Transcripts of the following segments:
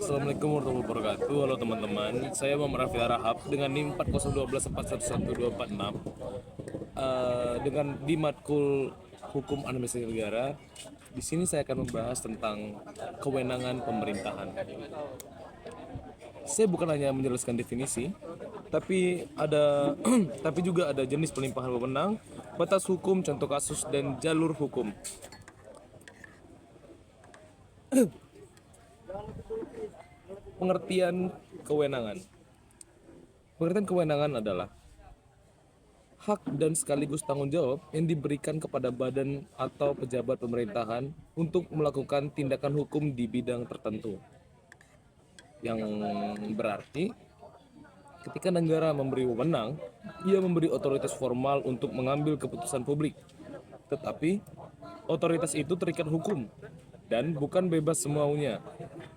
Assalamualaikum warahmatullahi wabarakatuh. Halo teman-teman, saya Muhammad Rafi Rahab dengan NIM 40124111246 dengan di matkul Hukum Administrasi Negara. Di sini saya akan membahas tentang kewenangan pemerintahan. Saya bukan hanya menjelaskan definisi, tapi ada tapi juga ada jenis pelimpahan wewenang, batas hukum, contoh kasus dan jalur hukum. Pengertian kewenangan. Pengertian kewenangan adalah hak dan sekaligus tanggung jawab yang diberikan kepada badan atau pejabat pemerintahan untuk melakukan tindakan hukum di bidang tertentu. Yang berarti ketika negara memberi wewenang, ia memberi otoritas formal untuk mengambil keputusan publik. Tetapi otoritas itu terikat hukum dan bukan bebas semaunya.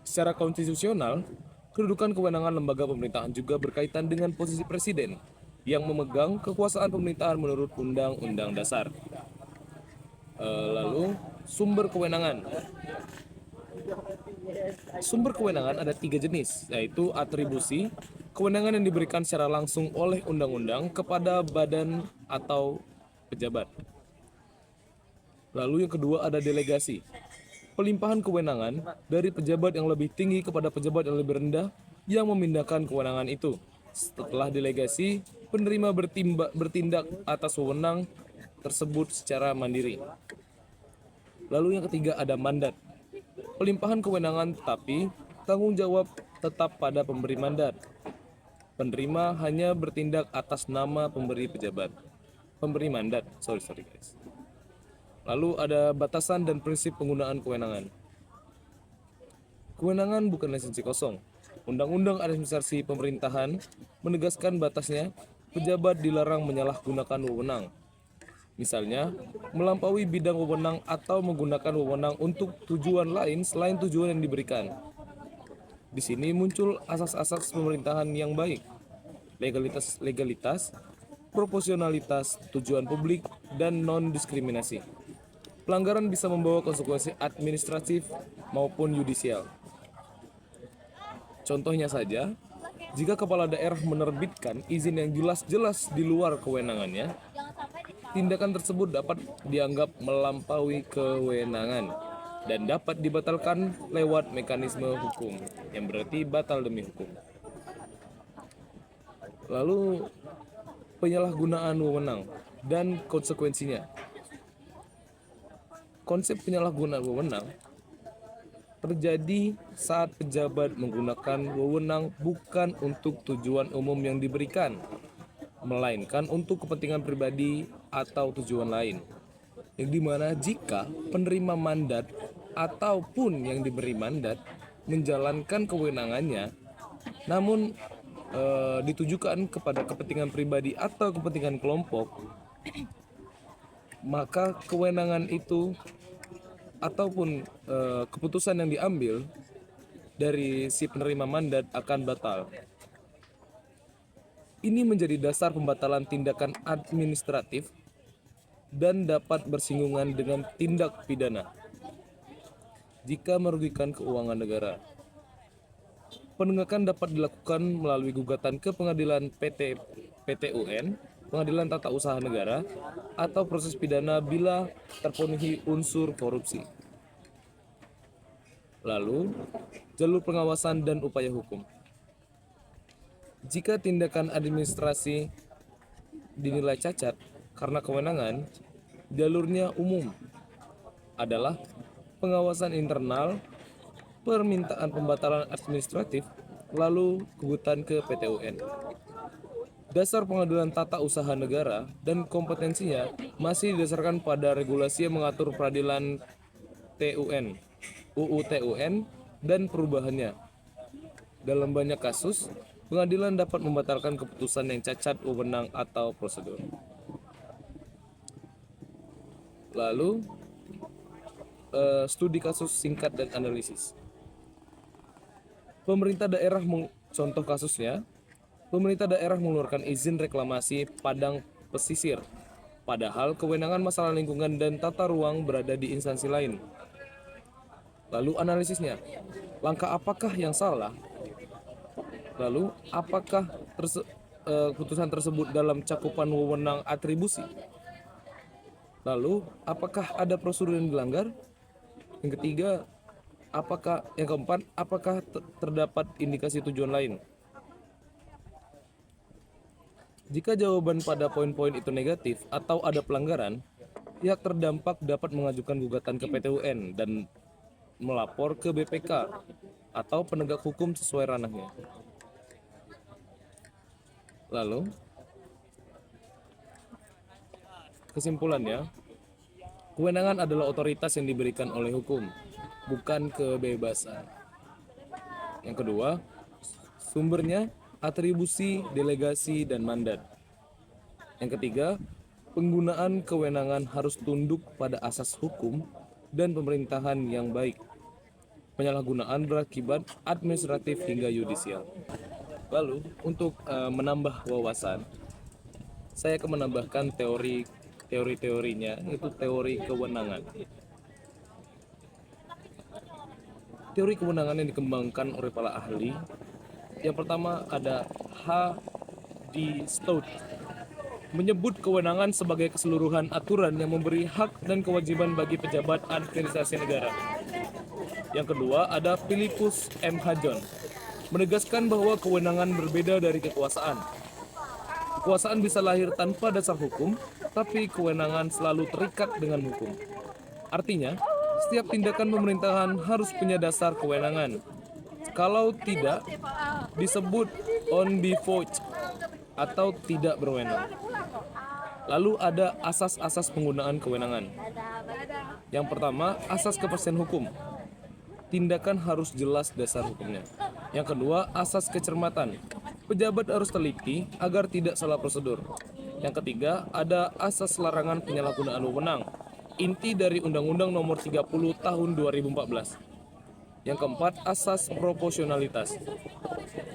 Secara konstitusional, kedudukan kewenangan lembaga pemerintahan juga berkaitan dengan posisi presiden yang memegang kekuasaan pemerintahan menurut Undang-Undang Dasar. Lalu, sumber kewenangan. Sumber kewenangan ada 3 jenis, yaitu atribusi, kewenangan yang diberikan secara langsung oleh undang-undang kepada badan atau pejabat. Lalu yang kedua ada delegasi. Pelimpahan kewenangan dari pejabat yang lebih tinggi kepada pejabat yang lebih rendah yang memindahkan kewenangan itu. Setelah delegasi, penerima bertindak atas wewenang tersebut secara mandiri. Lalu yang ketiga ada mandat. Pelimpahan kewenangan tetapi tanggung jawab tetap pada pemberi mandat. Penerima hanya bertindak atas nama pemberi mandat. Sorry guys. Lalu ada batasan dan prinsip penggunaan kewenangan. Kewenangan bukan lisensi kosong. Undang-Undang Administrasi Pemerintahan menegaskan batasnya, pejabat dilarang menyalahgunakan wewenang. Misalnya, melampaui bidang wewenang atau menggunakan wewenang untuk tujuan lain selain tujuan yang diberikan. Di sini muncul asas-asas pemerintahan yang baik, legalitas, proporsionalitas, tujuan publik, dan non-diskriminasi. Pelanggaran bisa membawa konsekuensi administratif maupun yudisial. Contohnya saja, jika kepala daerah menerbitkan izin yang jelas-jelas di luar kewenangannya, tindakan tersebut dapat dianggap melampaui kewenangan dan dapat dibatalkan lewat mekanisme hukum, yang berarti batal demi hukum. Lalu, penyalahgunaan wewenang dan konsekuensinya. Konsep penyalahgunaan wewenang terjadi saat pejabat menggunakan wewenang bukan untuk tujuan umum yang diberikan, melainkan untuk kepentingan pribadi atau tujuan lain. Yang dimana jika penerima mandat ataupun yang diberi mandat menjalankan kewenangannya, namun ditujukan kepada kepentingan pribadi atau kepentingan kelompok, maka kewenangan itu ataupun keputusan yang diambil dari si penerima mandat akan batal. Ini menjadi dasar pembatalan tindakan administratif dan dapat bersinggungan dengan tindak pidana jika merugikan keuangan negara. Penegakan dapat dilakukan melalui gugatan ke pengadilan PT-UN, Pengadilan Tata Usaha Negara, atau proses pidana bila terpenuhi unsur korupsi. Lalu, jalur pengawasan dan upaya hukum. Jika tindakan administrasi dinilai cacat karena kewenangan, jalurnya umum adalah pengawasan internal, permintaan pembatalan administratif, lalu gugatan ke PT-UN. Dasar pengadilan tata usaha negara dan kompetensinya masih didasarkan pada regulasi yang mengatur peradilan TUN, UU TUN, dan perubahannya. Dalam banyak kasus, pengadilan dapat membatalkan keputusan yang cacat wewenang atau prosedur. Lalu, studi kasus singkat dan analisis. Pemerintah daerah, contoh kasusnya, pemerintah daerah mengeluarkan izin reklamasi padang pesisir, padahal kewenangan masalah lingkungan dan tata ruang berada di instansi lain. Lalu analisisnya, langkah apakah yang salah? Lalu apakah putusan tersebut dalam cakupan wewenang atribusi? Lalu apakah ada prosedur yang dilanggar? Yang ketiga, yang keempat, apakah terdapat indikasi tujuan lain? Jika jawaban pada poin-poin itu negatif atau ada pelanggaran, pihak terdampak dapat mengajukan gugatan ke PT UN dan melapor ke BPK atau penegak hukum sesuai ranahnya. Lalu, kesimpulannya, kewenangan adalah otoritas yang diberikan oleh hukum, bukan kebebasan. Yang kedua, sumbernya atribusi, delegasi, dan mandat. Yang ketiga, penggunaan kewenangan harus tunduk pada asas hukum dan pemerintahan yang baik. Penyalahgunaan berakibat administratif hingga yudisial. Lalu, untuk menambah wawasan, saya akan menambahkan teori-teorinya, yaitu teori kewenangan. Teori kewenangan yang dikembangkan oleh para ahli. Yang pertama ada H. D. Stout, menyebut kewenangan sebagai keseluruhan aturan yang memberi hak dan kewajiban bagi pejabat administrasi negara. Yang kedua ada Philippus M. Hajon, menegaskan bahwa kewenangan berbeda dari kekuasaan. Kekuasaan bisa lahir tanpa dasar hukum, tapi kewenangan selalu terikat dengan hukum. Artinya, setiap tindakan pemerintahan harus punya dasar kewenangan. Kalau tidak, disebut on default atau tidak berwenang. Lalu ada asas-asas penggunaan kewenangan. Yang pertama, asas kepastian hukum. Tindakan harus jelas dasar hukumnya. Yang kedua, asas kecermatan. Pejabat harus teliti agar tidak salah prosedur. Yang ketiga, ada asas larangan penyalahgunaan wewenang. Inti dari Undang-Undang Nomor 30 Tahun 2014. Yang keempat, asas proporsionalitas.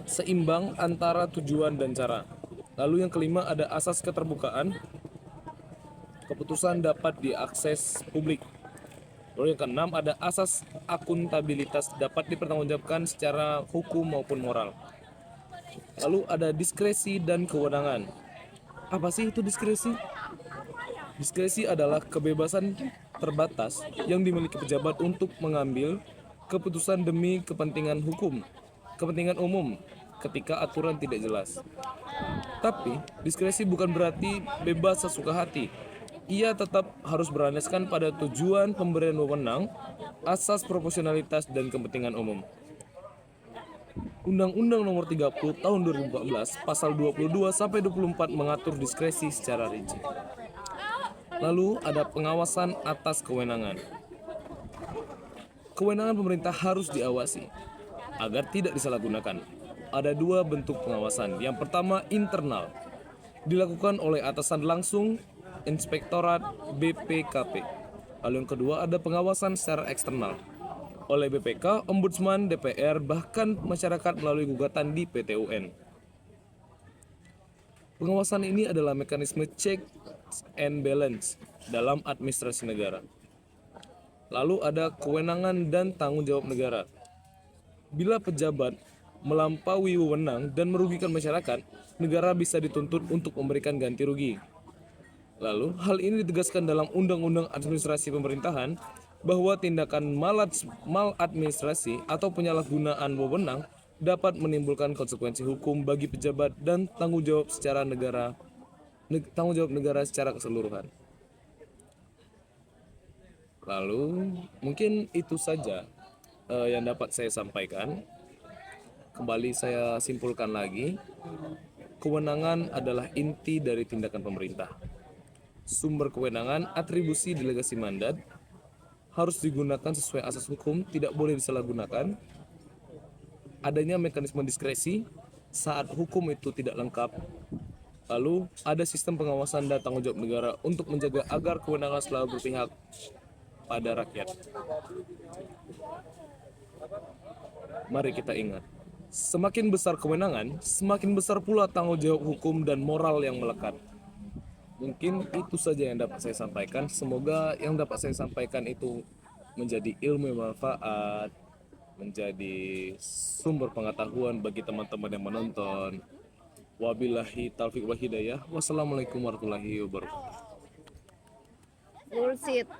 Seimbang antara tujuan dan cara. Lalu yang kelima ada asas keterbukaan. Keputusan dapat diakses publik. Lalu yang keenam ada asas akuntabilitas, dapat dipertanggungjawabkan secara hukum maupun moral. Lalu ada diskresi dan kewenangan. Apa sih itu diskresi? Diskresi adalah kebebasan terbatas yang dimiliki pejabat untuk mengambil keputusan demi kepentingan hukum, kepentingan umum ketika aturan tidak jelas. Tapi, diskresi bukan berarti bebas sesuka hati. Ia tetap harus berlandaskan pada tujuan pemberian wewenang, asas proporsionalitas dan kepentingan umum. Undang-Undang Nomor 30 Tahun 2014 Pasal 22 sampai 24 mengatur diskresi secara rinci. Lalu ada pengawasan atas kewenangan. Kewenangan pemerintah harus diawasi agar tidak disalahgunakan. Ada dua bentuk pengawasan. Yang pertama internal, dilakukan oleh atasan langsung, Inspektorat BPKP. Lalu yang kedua ada pengawasan secara eksternal oleh BPK, Ombudsman, DPR, bahkan masyarakat melalui gugatan di PT UN. Pengawasan ini adalah mekanisme check and balance dalam administrasi negara. Lalu ada kewenangan dan tanggung jawab negara. Bila pejabat melampaui wewenang dan merugikan masyarakat, negara bisa dituntut untuk memberikan ganti rugi. Lalu, hal ini ditegaskan dalam Undang-Undang Administrasi Pemerintahan bahwa tindakan maladministrasi atau penyalahgunaan wewenang dapat menimbulkan konsekuensi hukum bagi pejabat dan tanggung jawab negara secara keseluruhan. Lalu, mungkin itu saja yang dapat saya sampaikan. Kembali saya simpulkan lagi, kewenangan adalah inti dari tindakan pemerintah. Sumber kewenangan, atribusi, delegasi, mandat harus digunakan sesuai asas hukum, tidak boleh disalahgunakan. Adanya mekanisme diskresi saat hukum itu tidak lengkap. Lalu ada sistem pengawasan dan tanggung jawab negara untuk menjaga agar kewenangan selalu berpihak pada rakyat. Mari kita ingat, semakin besar kewenangan, semakin besar pula tanggung jawab hukum dan moral yang melekat. Mungkin itu saja yang dapat saya sampaikan. Semoga yang dapat saya sampaikan itu menjadi ilmu yang bermanfaat, menjadi sumber pengetahuan bagi teman-teman yang menonton. Wabillahi taufiq wal hidayah. Wassalamualaikum warahmatullahi wabarakatuh. Bullshit.